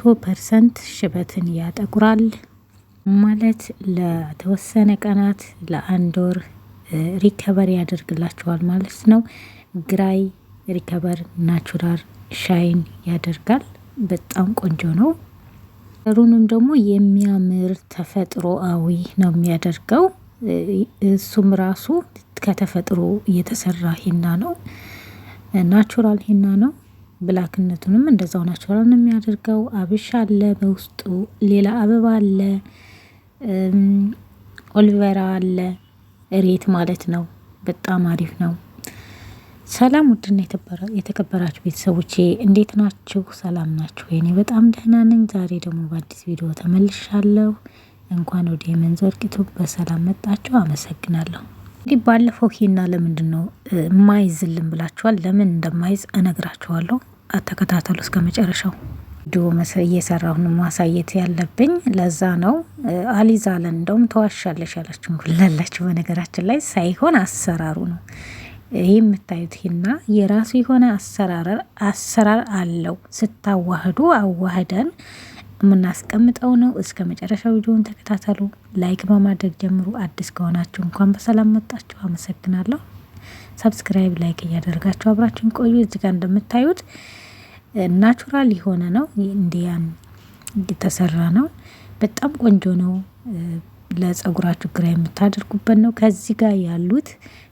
100% ሽበትን ያጠቁራል ማለት ለተወሰነ ቀናት ለአንድ ወር ሪከቨር ያደርግላችኋል ማለት ነው። ግራይ ሪከቨር ናቹራል ሻይን ያደርጋል። በጣም ቆንጆ ነው። ሩንም ደግሞ የሚያምር ተፈጥሮአዊ ነው የሚያደርገው። እሱም ራሱ ከተፈጥሮ የተሰራ ሂና ነው። ናቹራል ሂና ነው። ብላክነቱንም እንደዛው ናቹራል ነው የሚያደርገው። አብሽ አለ በውስጡ፣ ሌላ አበባ አለ፣ ኦሊቬራ አለ፣ እሬት ማለት ነው። በጣም አሪፍ ነው። ሰላም ውድና የተከበራችሁ ቤተሰቦቼ እንዴት ናችሁ? ሰላም ናችሁ? እኔ በጣም ደህና ነኝ። ዛሬ ደግሞ በአዲስ ቪዲዮ ተመልሻለሁ። እንኳን ወደ የመንዞር ዩቲዩብ በሰላም መጣችሁ። አመሰግናለሁ። እንግዲህ ባለፈው ሂና ለምንድን ነው ማይዝልን ብላችኋል። ለምን እንደማይዝ እነግራችኋለሁ። ተከታተሉ እስከ መጨረሻው። ቪዲዮ እየሰራሁ ነው ማሳየት ያለብኝ፣ ለዛ ነው። አሊዛለን እንደውም ተዋሻለሽ ያላችሁ ሁላላችሁ። በነገራችን ላይ ሳይሆን አሰራሩ ነው። ይህ የምታዩት ሂና የራሱ የሆነ አሰራር አለው። ስታዋህዱ አዋህደን የምናስቀምጠው ነው። እስከ መጨረሻው ቪዲዮን ተከታተሉ። ላይክ በማድረግ ጀምሩ። አዲስ ከሆናችሁ እንኳን በሰላም መጣችሁ። አመሰግናለሁ። ሰብስክራይብ፣ ላይክ እያደረጋችሁ አብራችሁን ቆዩ። እዚህ ጋር እንደምታዩት ናቹራል የሆነ ነው። ኢንዲያን የተሰራ ነው። በጣም ቆንጆ ነው። ለጸጉራችሁ ግራ የምታደርጉበት ነው። ከዚህ ጋር ያሉት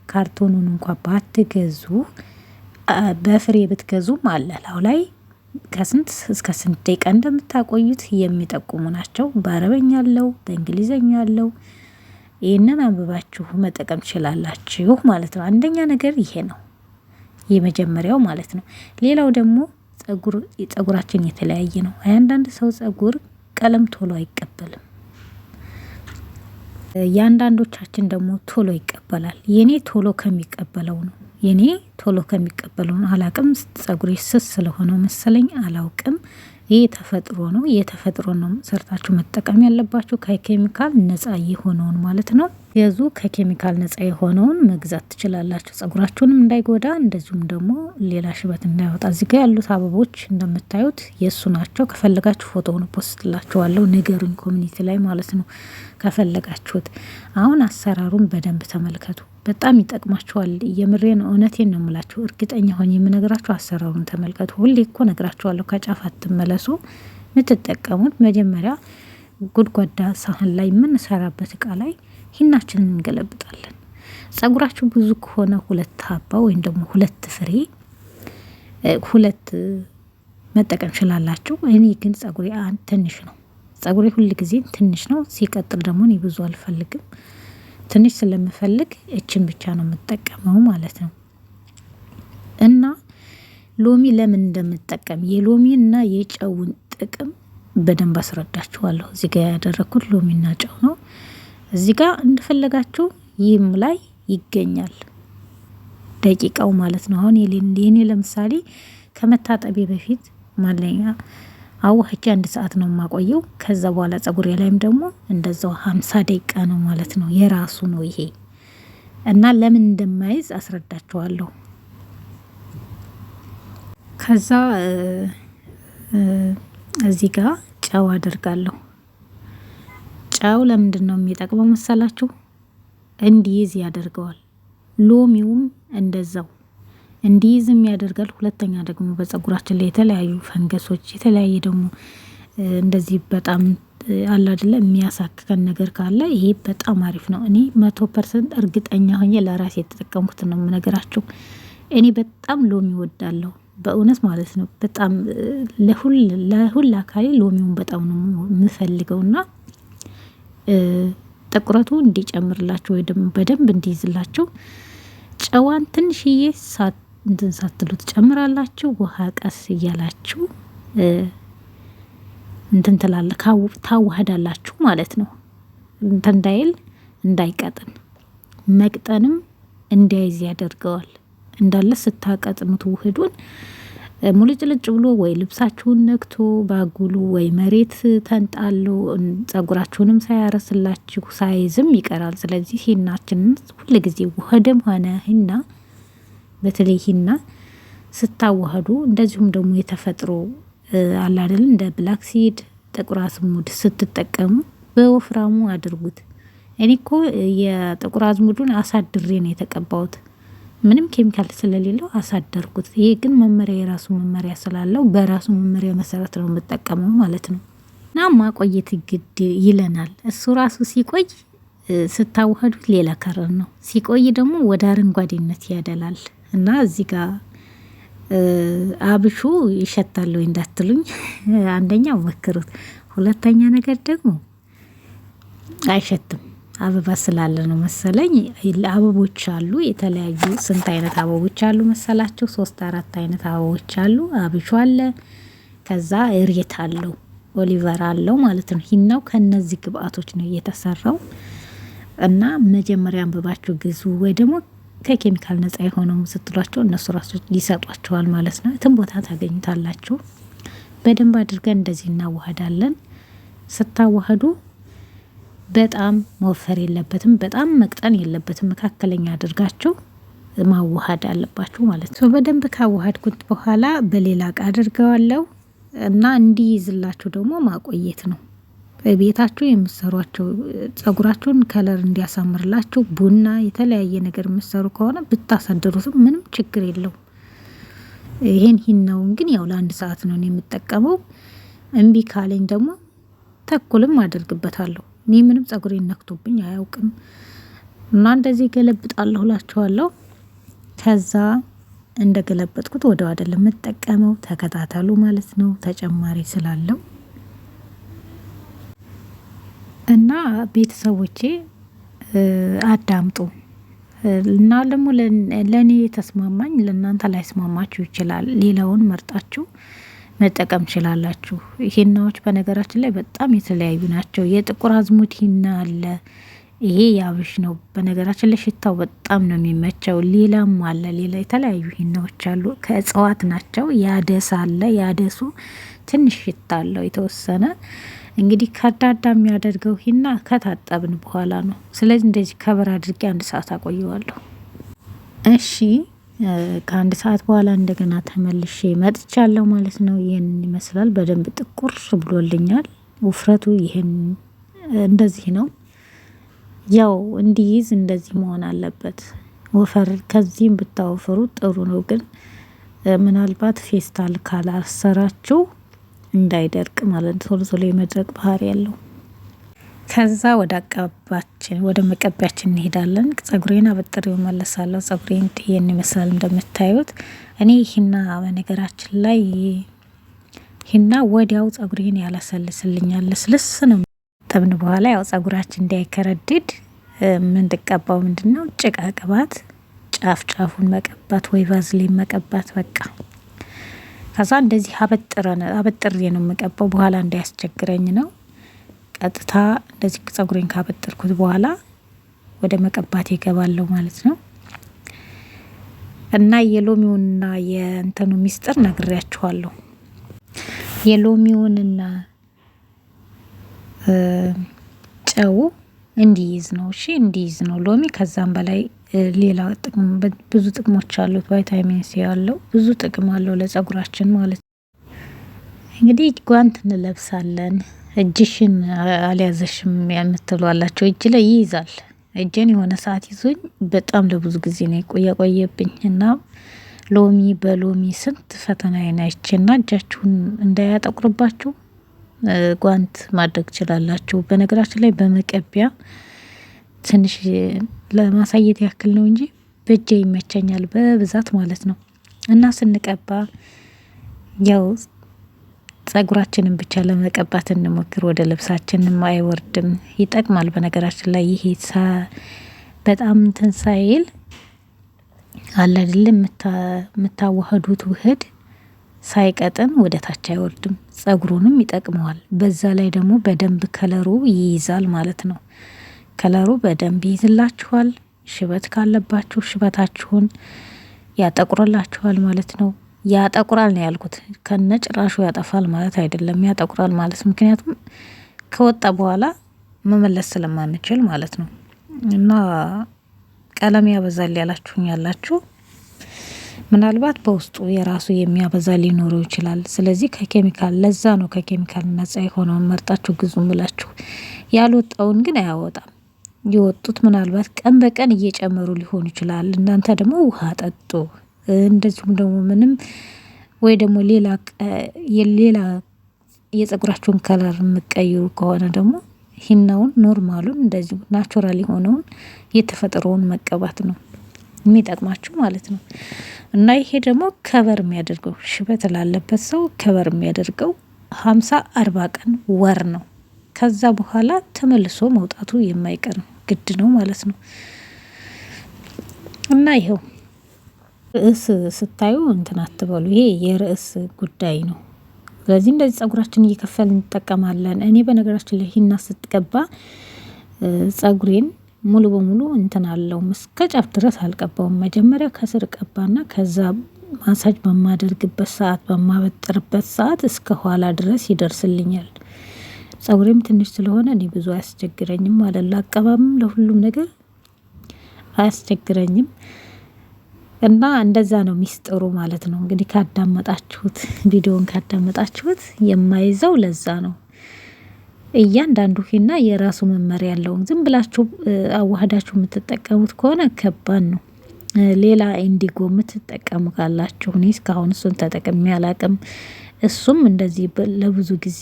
ካርቶኑን እንኳን ባትገዙ በፍሬ ብትገዙም አለ ላው ላይ ከስንት እስከ ስንት ደቂቃ እንደምታቆዩት የሚጠቁሙ ናቸው። በአረበኛ አለው፣ በእንግሊዘኛ አለው። ይህንን አንብባችሁ መጠቀም ትችላላችሁ ማለት ነው። አንደኛ ነገር ይሄ ነው የመጀመሪያው ማለት ነው። ሌላው ደግሞ ጸጉራችን የተለያየ ነው። አንዳንድ ሰው ጸጉር ቀለም ቶሎ አይቀበልም። የአንዳንዶቻችን ደግሞ ቶሎ ይቀበላል። የኔ ቶሎ ከሚቀበለው ነው። አላቅም። ጸጉሬ ስስ ስለሆነው መሰለኝ አላውቅም። ይህ ተፈጥሮ ነው። የተፈጥሮ ነው ሰርታችሁ መጠቀም ያለባችሁ። ከኬሚካል ነጻ የሆነውን ማለት ነው። የዙ ከኬሚካል ነጻ የሆነውን መግዛት ትችላላችሁ። ጸጉራችሁንም እንዳይጎዳ እንደዚሁም ደግሞ ሌላ ሽበት እንዳይወጣ። እዚህ ጋር ያሉት አበቦች እንደምታዩት የሱ ናቸው። ከፈለጋችሁ ፎቶውን ፖስትላችኋለሁ። ንገሩኝ ኮሚኒቲ ላይ ማለት ነው ከፈለጋችሁት። አሁን አሰራሩን በደንብ ተመልከቱ። በጣም ይጠቅማችኋል። የምሬን እውነቴን ነው የምላችሁ። እርግጠኛ ሆኜ የምነግራችሁ አሰራሩን ተመልከቱ። ሁሌ እኮ ነግራችኋለሁ። ከጫፍ አትመለሱ። የምትጠቀሙት መጀመሪያ ጉድጓዳ ሳህን ላይ የምንሰራበት እቃ ላይ ሂናችንን እንገለብጣለን። ጸጉራችሁ ብዙ ከሆነ 2 ሀባ ወይም ደግሞ 2 ፍሬ 2 መጠቀም ችላላችሁ። እኔ ግን ጸጉሬ ትንሽ ነው። ጸጉሬ ሁል ጊዜ ትንሽ ነው። ሲቀጥል ደግሞ እኔ ብዙ አልፈልግም። ትንሽ ስለምፈልግ እችን ብቻ ነው የምጠቀመው ማለት ነው። እና ሎሚ ለምን እንደምጠቀም የሎሚና የጨውን ጥቅም በደንብ አስረዳችኋለሁ። እዚህ ጋር ያደረኩት ሎሚና ጨው ነው። እዚህ ጋር እንደፈለጋችሁ ይህም ላይ ይገኛል ደቂቃው ማለት ነው። አሁን የኔ ለምሳሌ ከመታጠቤ በፊት ማለኛ አዋህቼ 1 ሰዓት ነው የማቆየው። ከዛ በኋላ ጸጉሬ ላይም ደግሞ እንደዛው 50 ደቂቃ ነው ማለት ነው። የራሱ ነው ይሄ። እና ለምን እንደማይዝ አስረዳችኋለሁ። ከዛ እዚህ ጋር ጨው አደርጋለሁ። ጨው ለምንድን ነው የሚጠቅመው መሰላችሁ? እንዲይዝ ያደርገዋል። ሎሚውም እንደዛው እንዲይዝም ያደርጋል። ሁለተኛ ደግሞ በጸጉራችን ላይ የተለያዩ ፈንገሶች የተለያየ ደግሞ እንደዚህ በጣም አለ አይደለ የሚያሳክከን ነገር ካለ ይሄ በጣም አሪፍ ነው። እኔ 100% እርግጠኛ ሆኜ ለራሴ የተጠቀምኩት ነው የምነግራችሁ። እኔ በጣም ሎሚ ወዳለሁ በእውነት ማለት ነው። በጣም ለሁሉ አካሌ ሎሚውን በጣም ነው የምፈልገውና ጥቁረቱ እንዲጨምርላችሁ ወይ ደግሞ በደንብ እንዲይዝላችሁ ጨዋን ትንሽዬ ሳትሉት ጨምራላችሁ። ውሃ ቀስ እያላችሁ እንትን ታዋህዳላችሁ ማለት ነው። እንዳይል እንዳይቀጥን መቅጠንም እንዲያይዝ ያደርገዋል። እንዳለ ስታቀጥኑት ውህዱን ሙልጭልጭ ብሎ ወይ ልብሳችሁን ነክቶ ባጉሉ ወይ መሬት ተንጣሎ ጸጉራችሁንም ሳያረስላችሁ ሳይዝም ይቀራል። ስለዚህ ሂናችንን ሁሉ ጊዜ ውህድም ሆነ ሂና በተለይ ሂና ስታዋህዱ እንደዚሁም ደግሞ የተፈጥሮ አለ አይደል እንደ ብላክ ሲድ ጥቁር አዝሙድ ስትጠቀሙ በወፍራሙ አድርጉት። እኔ እኮ የጥቁር አዝሙዱን አሳድሬ ነው የተቀባሁት፣ ምንም ኬሚካል ስለሌለው አሳደርኩት። ይሄ ግን መመሪያ የራሱ መመሪያ ስላለው በራሱ መመሪያ መሰረት ነው የምጠቀመው ማለት ነው። እና ማቆየት ግድ ይለናል። እሱ ራሱ ሲቆይ ስታዋህዱት ሌላ ከረር ነው፣ ሲቆይ ደግሞ ወደ አረንጓዴነት ያደላል። እና እዚህ ጋር አብሹ ይሸታል ወይ እንዳትሉኝ፣ አንደኛ ሞክሩት፣ ሁለተኛ ነገር ደግሞ አይሸትም። አበባ ስላለ ነው መሰለኝ። አበቦች አሉ የተለያዩ፣ ስንት አይነት አበቦች አሉ መሰላቸው? 3-4 አይነት አበቦች አሉ። አብሹ አለ፣ ከዛ እሬት አለው፣ ኦሊቨር አለው ማለት ነው። ሂናው ከነዚህ ግብአቶች ነው የተሰራው። እና መጀመሪያ አንብባችሁ ግዙ፣ ወይ ደግሞ ከኬሚካል ነጻ የሆነው ስትሏቸው እነሱ ራሱ ይሰጧቸዋል ማለት ነው። የትም ቦታ ታገኙታላችሁ። በደንብ አድርገን እንደዚህ እናዋህዳለን። ስታዋህዱ በጣም መወፈር የለበትም፣ በጣም መቅጠን የለበትም። መካከለኛ አድርጋችሁ ማዋሃድ አለባችሁ ማለት ነው። በደንብ ካዋሃድኩት በኋላ በሌላ እቃ አድርገዋለሁ እና እንዲይዝላችሁ ደግሞ ማቆየት ነው። ቤታችሁ የምትሰሯቸው ጸጉራችሁን ከለር እንዲያሳምርላችሁ ቡና፣ የተለያየ ነገር የምትሰሩ ከሆነ ብታሳድሩትም ምንም ችግር የለው። ይሄን ሂናውን ግን ያው ለ1 ሰዓት ነው የምጠቀመው። እምቢ ካለኝ ደግሞ ተኩልም አደርግበታለሁ። እኔ ምንም ጸጉሬን ነክቶብኝ አያውቅም። እና እንደዚህ ገለብጣለሁ እላችኋለሁ። ከዛ እንደገለበጥኩት ወደው አይደለም የምጠቀመው፣ ተከታተሉ ማለት ነው ተጨማሪ ስላለው። እና ቤተሰቦቼ አዳምጡ። እና ደግሞ ለኔ የተስማማኝ ለእናንተ ላይስማማችሁ ይችላል። ሌላውን መርጣችሁ መጠቀም ትችላላችሁ። ሂናዎች በነገራችን ላይ በጣም የተለያዩ ናቸው። የጥቁር አዝሙድ ሂና አለ፣ ይሄ ያብሽ ነው። በነገራችን ላይ ሽታው በጣም ነው የሚመቸው። ሌላም አለ፣ ሌላ የተለያዩ ሂናዎች አሉ፣ ከእጽዋት ናቸው። ያደስ አለ፣ ያደሱ ትንሽ ሽታ አለው የተወሰነ። እንግዲህ ከዳዳ የሚያደርገው ሂና ከታጠብን በኋላ ነው። ስለዚህ እንደዚህ ከበር አድርጌ 1 ሰዓት አቆየዋለሁ። እሺ ከ1 ሰዓት በኋላ እንደገና ተመልሼ መጥቻለሁ ማለት ነው። ይህን ይመስላል። በደንብ ጥቁር ብሎልኛል። ውፍረቱ ይህን እንደዚህ ነው። ያው እንዲይዝ እንደዚህ መሆን አለበት። ወፈር ከዚህም ብታወፍሩ ጥሩ ነው። ግን ምናልባት ፌስታል ካላሰራችሁ እንዳይደርቅ ማለት ቶሎ ቶሎ የመድረቅ ባህሪ ያለው። ከዛ ወደ መቀቢያችን እንሄዳለን። ጸጉሬን አበጥሬው መለሳለሁ። ጸጉሬን ይሄን ይመስላል እንደምታዩት። እኔ ሂና በነገራችን ላይ ሂና ወዲያው ጸጉሬን ያለሰልስልኛል። ለስልስ ነው ጠብን በኋላ ያው ጸጉራችን እንዳይከረድድ ምን ተቀባው ምንድነው ጭቃ ቅባት ጫፉን መቀባት ወይ ቫዝሊን መቀባት በቃ። ከዛ እንደዚህ አበጥሬ ነው የምቀባው፣ በኋላ እንዳያስቸግረኝ ነው። ቀጥታ እንደዚህ ጸጉሬን ካበጠርኩት በኋላ ወደ መቀባት ይገባለሁ ማለት ነው። እና የሎሚውንና የእንተኑ ሚስጥር ነግሬያችኋለሁ። የሎሚውንና ጨው እንዲይዝ ነው። እሺ እንዲይዝ ነው ሎሚ። ከዛም በላይ ሌላ ጥቅም ብዙ ጥቅሞች አሉት። ቫይታሚን ሲ ያለው ብዙ ጥቅም አለው ለጸጉራችን ማለት ነው። እንግዲህ ጓንት እንለብሳለን። እጅሽን አልያዘሽም የምትሏላችሁ እጅ ላይ ይይዛል። እጄን የሆነ ሰዓት ይዞኝ በጣም ለብዙ ጊዜ ነው የቆየብኝ። እና ሎሚ በሎሚ ስንት ፈተና አይናችሁና እጃችሁን እንዳያጠቁርባችሁ ጓንት ማድረግ ትችላላችሁ። በነገራችን ላይ በመቀቢያ ትንሽ ለማሳየት ያክል ነው እንጂ በእጄ ይመቸኛል በብዛት ማለት ነው። እና ስንቀባ ያው ጸጉራችንን ብቻ ለመቀባት እንሞክር፣ ወደ ልብሳችንም አይወርድም፣ ይጠቅማል። በነገራችን ላይ ይሄ በጣም እንትን ሳይል አለ አይደል የምታዋህዱት ውህድ ሳይቀጥን ወደ ታች አይወርድም፣ ጸጉሩንም ይጠቅመዋል። በዛ ላይ ደግሞ በደንብ ከለሩ ይይዛል ማለት ነው። ከለሩ በደንብ ይይዝላችኋል። ሽበት ካለባችሁ ሽበታችሁን ያጠቁርላችኋል ማለት ነው። ያጠቁራል ነው ያልኩት፣ ከነጭራሹ ያጠፋል ማለት አይደለም። ያጠቁራል ማለት ምክንያቱም ከወጣ በኋላ መመለስ ስለማንችል ማለት ነው። እና ቀለም ያበዛል ያላችሁኝ ያላችሁ ምናልባት በውስጡ የራሱ የሚያበዛ ሊኖረው ይችላል። ስለዚህ ከኬሚካል ለዛ ነው ከኬሚካል ነጻ የሆነውን መርጣችሁ ግዙ ብላችሁ። ያልወጣውን ግን አያወጣም። የወጡት ምናልባት ቀን በቀን እየጨመሩ ሊሆን ይችላል። እናንተ ደግሞ ውሃ ጠጡ። እንደዚሁም ደግሞ ምንም ወይ ደግሞ ሌላ የጸጉራችሁን ከለር የምትቀይሩ ከሆነ ደግሞ ሂናውን ኖርማሉን እንደዚሁ ናቹራል የሆነውን የተፈጥሮውን መቀባት ነው የሚጠቅማችሁ ማለት ነው። እና ይሄ ደግሞ ከበር የሚያደርገው ሽበት ላለበት ሰው ከበር የሚያደርገው 50-40 ቀን ወር ነው። ከዛ በኋላ ተመልሶ መውጣቱ የማይቀር ግድ ነው ማለት ነው። እና ይኸው ርዕስ ስታዩ እንትን አትበሉ። ይሄ የርዕስ ጉዳይ ነው። ስለዚህ እንደዚህ ጸጉራችን እየከፈልን እንጠቀማለን። እኔ በነገራችን ላይ ሂና ስትቀባ ጸጉሬን ሙሉ በሙሉ እንትን አለው እስከ ጫፍ ድረስ አልቀባውም። መጀመሪያ ከስር ቀባና ከዛ ማሳጅ በማደርግበት ሰዓት በማበጥርበት ሰዓት እስከ ኋላ ድረስ ይደርስልኛል። ጸጉሬም ትንሽ ስለሆነ እኔ ብዙ አያስቸግረኝም ማለት ለአቀባብም ለሁሉም ነገር አያስቸግረኝም። እና እንደዛ ነው ሚስጥሩ ማለት ነው። እንግዲህ ካዳመጣችሁት ቪዲዮን ካዳመጣችሁት የማይዘው ለዛ ነው። እያንዳንዱ ሂና የራሱ መመሪያ ያለው ዝም ብላችሁ አዋህዳችሁ የምትጠቀሙት ከሆነ ከባድ ነው። ሌላ ኢንዲጎ የምትጠቀሙ ካላችሁ እኔ እስካሁን እሱን ተጠቅሜ አላቅም። እሱም እንደዚህ ለብዙ ጊዜ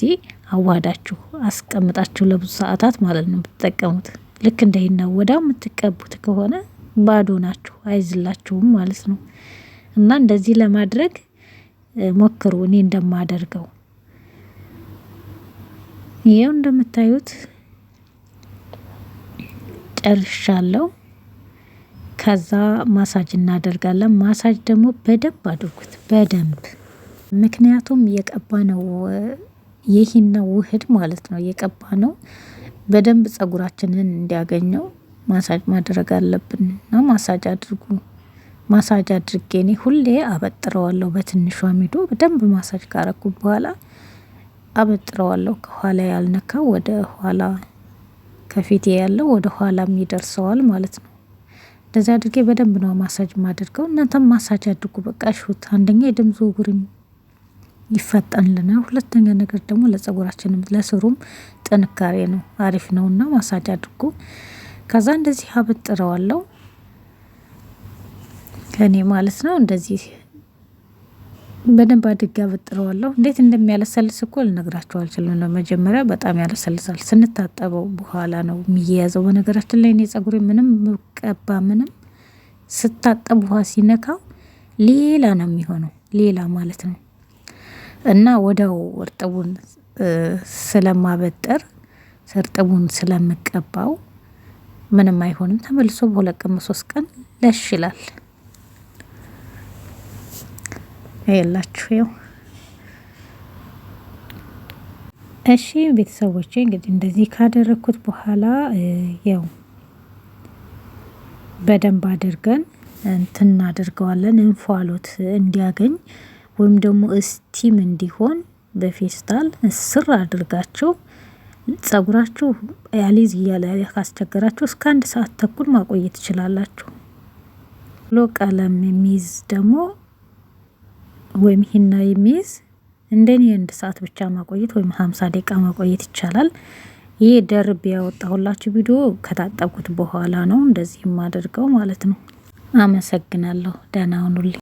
አዋህዳችሁ አስቀምጣችሁ ለብዙ ሰዓታት ማለት ነው የምትጠቀሙት። ልክ እንደ ሂና ወዳው የምትቀቡት ከሆነ ባዶ ናችሁ አይዝላችሁም ማለት ነው። እና እንደዚህ ለማድረግ ሞክሩ እኔ እንደማደርገው። ይሄው እንደምታዩት ጨርሻለሁ። ከዛ ማሳጅ እናደርጋለን። ማሳጅ ደግሞ በደንብ አድርጉት በደንብ ምክንያቱም የቀባነው የሂና ውህድ ማለት ነው የቀባነው በደንብ ጸጉራችንን እንዲያገኘው ማሳጅ ማድረግ አለብን። እና ማሳጅ አድርጉ። ማሳጅ አድርጌ እኔ ሁሌ አበጥረዋለሁ በትንሿ ሚዶ በደንብ ማሳጅ ካረኩ በኋላ አበጥረዋለሁ። ከኋላ ያልነካው ወደ ኋላ ከፊቴ ያለው ወደ ኋላም ይደርሰዋል ማለት ነው። እንደዛ አድርጌ በደንብ ነው ማሳጅ ማድርገው። እናንተም ማሳጅ አድርጉ። በቃ ሹት አንደኛ የደም ዝውውርም ይፈጠንልናል። ሁለተኛ ነገር ደግሞ ለጸጉራችንም ለስሩም ጥንካሬ ነው አሪፍ ነውና ማሳጅ አድርጉ። ከዛ እንደዚህ አበጥረዋለሁ ከኔ ማለት ነው። እንደዚህ በደንብ አድርጌ አበጥረዋለሁ። እንዴት እንደሚያለሰልስ እኮ ልነግራችሁ አልችልም። ነው መጀመሪያ በጣም ያለሰልሳል። ስንታጠበው በኋላ ነው የሚያያዘው። በነገራችን ላይ እኔ ጸጉሬ ምንም ቀባ ምንም ስታጠብ ውሃ ሲነካው ሌላ ነው የሚሆነው ሌላ ማለት ነው። እና ወዳው እርጥቡን ስለማበጠር እርጥቡን ስለምቀባው ምንም አይሆንም። ተመልሶ በሁለት ቀን 3 ቀን ለሽ ይላል። ይላችሁ ይው እሺ ቤተሰቦቼ እንግዲህ እንደዚህ ካደረኩት በኋላ ያው በደንብ አድርገን እንትን እናደርገዋለን። እንፋሎት እንዲያገኝ ወይም ደግሞ ስቲም እንዲሆን በፌስታል ስር አድርጋችሁ ጸጉራችሁ ያሊዝ እያለ ካስቸገራችሁ እስከ 1 ሰዓት ተኩል ማቆየት ትችላላችሁ። ቀለም የሚይዝ ደግሞ ወይም ሂና የሚይዝ እንደኔ 1 ሰዓት ብቻ ማቆየት ወይም 50 ደቂቃ ማቆየት ይቻላል። ይሄ ደርብ ያወጣሁላችሁ ቪዲዮ ከታጠብኩት በኋላ ነው እንደዚህ የማደርገው ማለት ነው። አመሰግናለሁ። ደህና ሁኑልኝ።